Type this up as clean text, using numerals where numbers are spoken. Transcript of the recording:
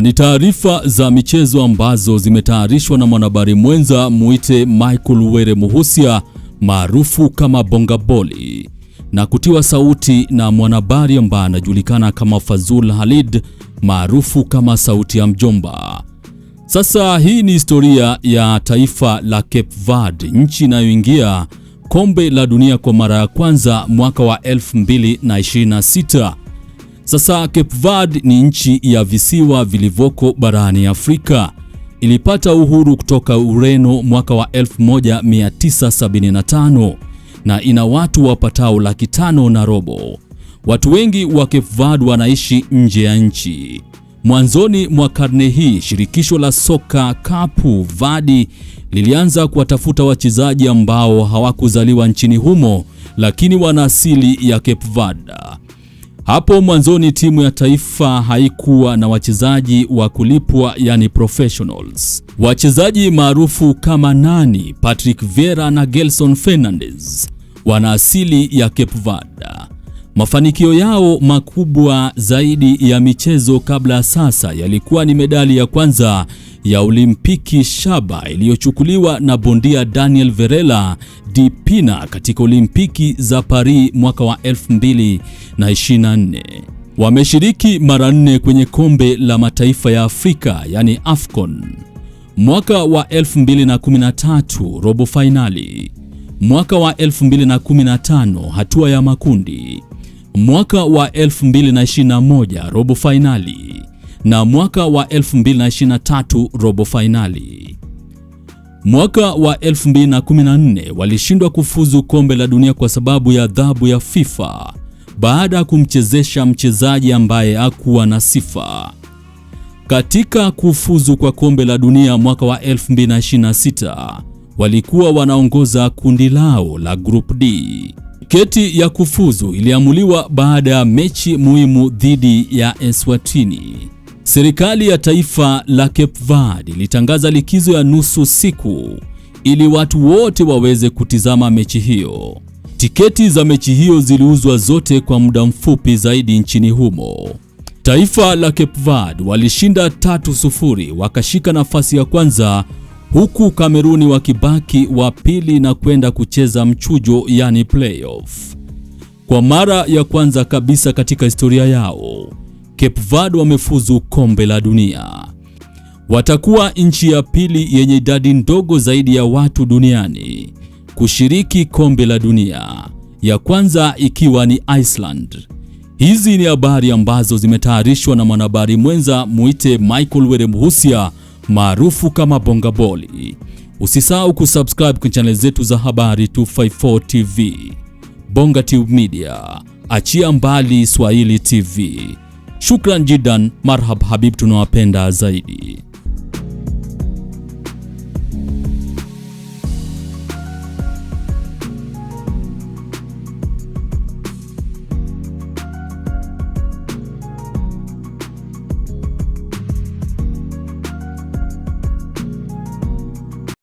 Ni taarifa za michezo ambazo zimetayarishwa na mwanahabari mwenza muite Michael Were Muhusia maarufu kama Bongaboli na kutiwa sauti na mwanahabari ambaye anajulikana kama Fazul Halid maarufu kama sauti ya mjomba. Sasa hii ni historia ya taifa la Cape Verde, nchi inayoingia kombe la dunia kwa mara ya kwanza mwaka wa 2026. Sasa Cape Verde ni nchi ya visiwa vilivyoko barani Afrika. Ilipata uhuru kutoka Ureno mwaka wa 1975 na ina watu wapatao 500,000 na robo. Watu wengi wa Cape Verde wanaishi nje ya nchi. Mwanzoni mwa karne hii, shirikisho la soka Cape Verde lilianza kuwatafuta wachezaji ambao hawakuzaliwa nchini humo lakini wana asili ya Cape Verde. Hapo mwanzoni timu ya taifa haikuwa na wachezaji wa kulipwa, yani professionals. Wachezaji maarufu kama Nani, Patrick Vieira na Gelson Fernandez wana asili ya Cape Verde. Mafanikio yao makubwa zaidi ya michezo kabla sasa yalikuwa ni medali ya kwanza ya Olimpiki shaba iliyochukuliwa na bondia Daniel Varela di Pina katika Olimpiki za Paris mwaka wa 2024. Wameshiriki mara 4 kwenye kombe la mataifa ya Afrika, yani AFCON. Mwaka wa 2013 robo finali, mwaka wa 2015 hatua ya makundi, mwaka wa 2021 robo finali na mwaka wa 2023 robo finali. Mwaka wa 2014 walishindwa kufuzu kombe la dunia kwa sababu ya adhabu ya FIFA baada ya kumchezesha mchezaji ambaye hakuwa na sifa. Katika kufuzu kwa kombe la dunia mwaka wa 2026 walikuwa wanaongoza kundi lao la Group D. Tiketi ya kufuzu iliamuliwa baada ya mechi muhimu dhidi ya Eswatini. Serikali ya taifa la Cape Verde ilitangaza likizo ya nusu siku ili watu wote waweze kutizama mechi hiyo. Tiketi za mechi hiyo ziliuzwa zote kwa muda mfupi zaidi nchini humo. Taifa la Cape Verde walishinda 3-0 wakashika nafasi ya kwanza, huku Kameruni wakibaki wa pili na kwenda kucheza mchujo, yani playoff. Kwa mara ya kwanza kabisa katika historia yao, Cape Verde wamefuzu kombe la dunia. Watakuwa nchi ya pili yenye idadi ndogo zaidi ya watu duniani kushiriki kombe la dunia, ya kwanza ikiwa ni Iceland. Hizi ni habari ambazo zimetayarishwa na mwanahabari mwenza muite Michael Were Muhusia maarufu kama Bongaboli. Usisahau kusubscribe kwa channel zetu za Habari 254 TV, Bonga Tube Media, achia mbali Swahili TV. Shukran jidan, marhab habib, tunawapenda zaidi.